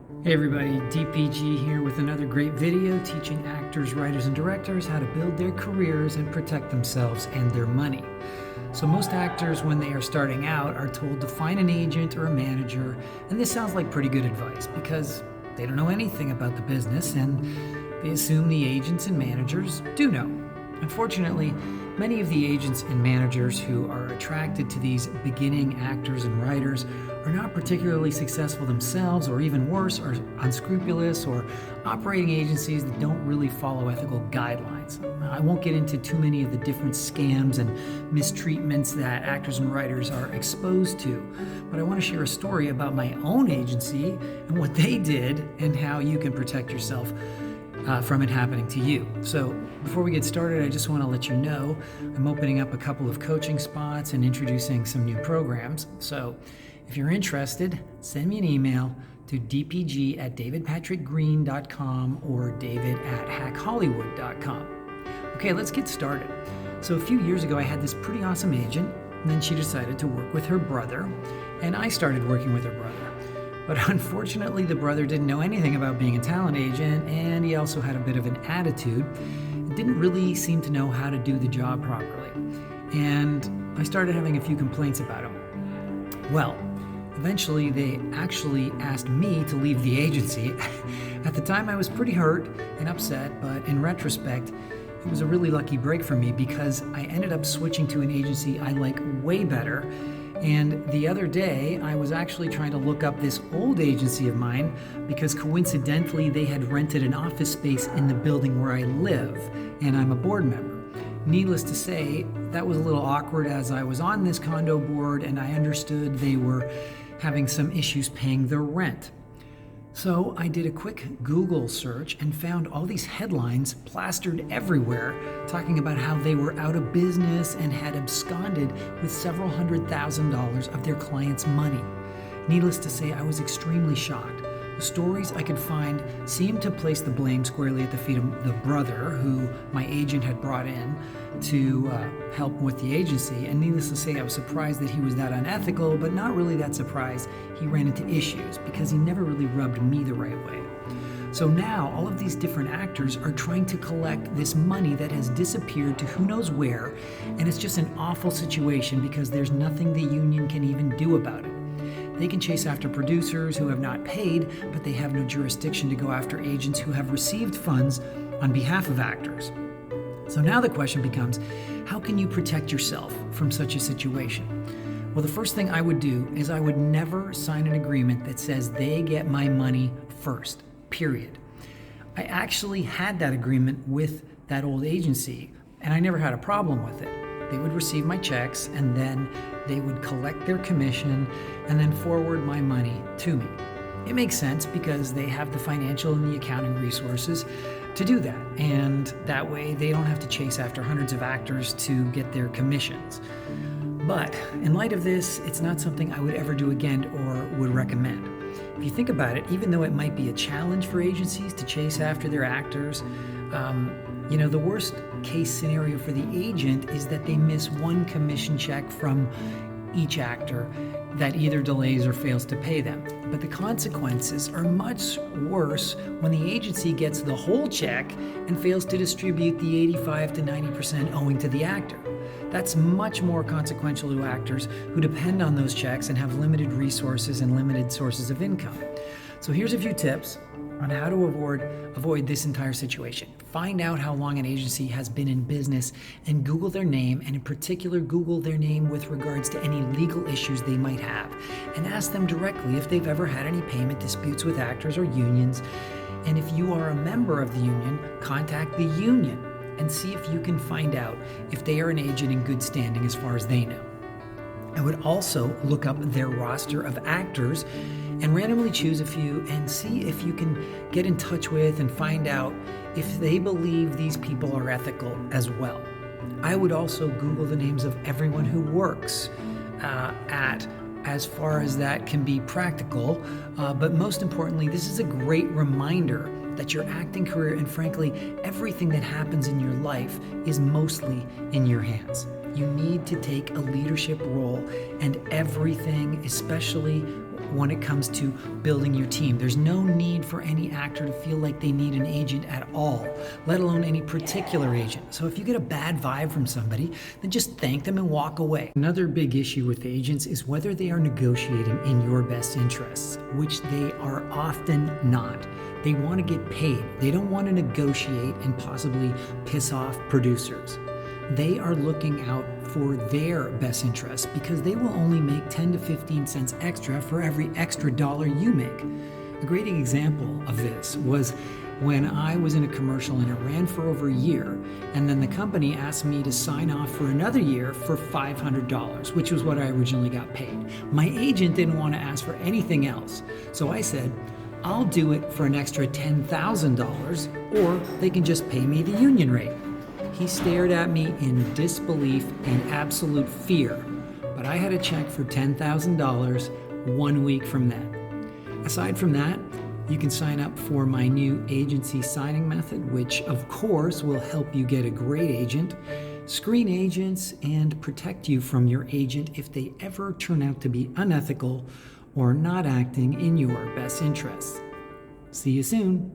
Hey everybody, DPG here with another great video teaching actors, writers, and directors how to build their careers and protect themselves and their money. So most actors, when they are starting out, are told to find an agent or a manager, and this sounds like pretty good advice because they don't know anything about the business and they assume the agents and managers do know. Unfortunately, many of the agents and managers who are attracted to these beginning actors and writers are not particularly successful themselves, or even worse, are unscrupulous or operating agencies that don't really follow ethical guidelines. I won't get into too many of the different scams and mistreatments that actors and writers are exposed to, but I want to share a story about my own agency and what they did and how you can protect yourself from it happening to you. So before we get started, I just want to let you know I'm opening up a couple of coaching spots and introducing some new programs. So if you're interested, send me an email to dpg@davidpatrickgreen.com or david@hackhollywood.com. Okay, let's get started. So a few years ago, I had this pretty awesome agent, and then she decided to work with her brother, and I started working with her brother. But unfortunately, the brother didn't know anything about being a talent agent, and he also had a bit of an attitude and didn't really seem to know how to do the job properly. And I started having a few complaints about him. Well, eventually they actually asked me to leave the agency. At the time, I was pretty hurt and upset, but in retrospect, it was a really lucky break for me because I ended up switching to an agency I like way better. And the other day, I was actually trying to look up this old agency of mine because coincidentally, they had rented an office space in the building where I live, and I'm a board member. Needless to say, that was a little awkward as I was on this condo board and I understood they were having some issues paying their rent. So I did a quick Google search and found all these headlines plastered everywhere talking about how they were out of business and had absconded with several $100,000 of their clients' money. Needless to say, I was extremely shocked. The stories I could find seemed to place the blame squarely at the feet of the brother who my agent had brought in to help with the agency. And needless to say, I was surprised that he was that unethical, but not really that surprised he ran into issues because he never really rubbed me the right way. So now all of these different actors are trying to collect this money that has disappeared to who knows where, and it's just an awful situation because there's nothing the union can even do about it. They can chase after producers who have not paid, but they have no jurisdiction to go after agents who have received funds on behalf of actors. So now the question becomes, how can you protect yourself from such a situation? Well, the first thing I would do is I would never sign an agreement that says they get my money first, period. I actually had that agreement with that old agency, and I never had a problem with it. They would receive my checks, and then they would collect their commission and then forward my money to me. It makes sense because they have the financial and the accounting resources to do that, and that way they don't have to chase after hundreds of actors to get their commissions. But in light of this, it's not something I would ever do again or would recommend. If you think about it, even though it might be a challenge for agencies to chase after their actors, the worst case scenario for the agent is that they miss one commission check from each actor that either delays or fails to pay them. But the consequences are much worse when the agency gets the whole check and fails to distribute the 85 to 90% owing to the actor. That's much more consequential to actors who depend on those checks and have limited resources and limited sources of income. So here's a few tips on how to avoid this entire situation. Find out how long an agency has been in business and Google their name, and in particular, Google their name with regards to any legal issues they might have, and ask them directly if they've ever had any payment disputes with actors or unions. And if you are a member of the union, contact the union and see if you can find out if they are an agent in good standing as far as they know. I would also look up their roster of actors and randomly choose a few and see if you can get in touch with and find out if they believe these people are ethical as well. I would also Google the names of everyone who works as far as that can be practical. But most importantly, this is a great reminder that your acting career and frankly, everything that happens in your life is mostly in your hands. You need to take a leadership role, and everything, especially when it comes to building your team. There's no need for any actor to feel like they need an agent at all, let alone any particular agent. So if you get a bad vibe from somebody, then just thank them and walk away. Another big issue with agents is whether they are negotiating in your best interests, which they are often not. They want to get paid. They don't want to negotiate and possibly piss off producers. They are looking out for their best interests because they will only make 10 to 15 cents extra for every extra dollar you make. A great example of this was when I was in a commercial and it ran for over a year, and then the company asked me to sign off for another year for $500, which was what I originally got paid. My agent didn't want to ask for anything else, so I said, I'll do it for an extra $10,000, or they can just pay me the union rate. He stared at me in disbelief and absolute fear, but I had a check for $10,000 1 week from that. Aside from that, you can sign up for my new agency signing method, which of course will help you get a great agent, screen agents, and protect you from your agent if they ever turn out to be unethical or not acting in your best interests. See you soon.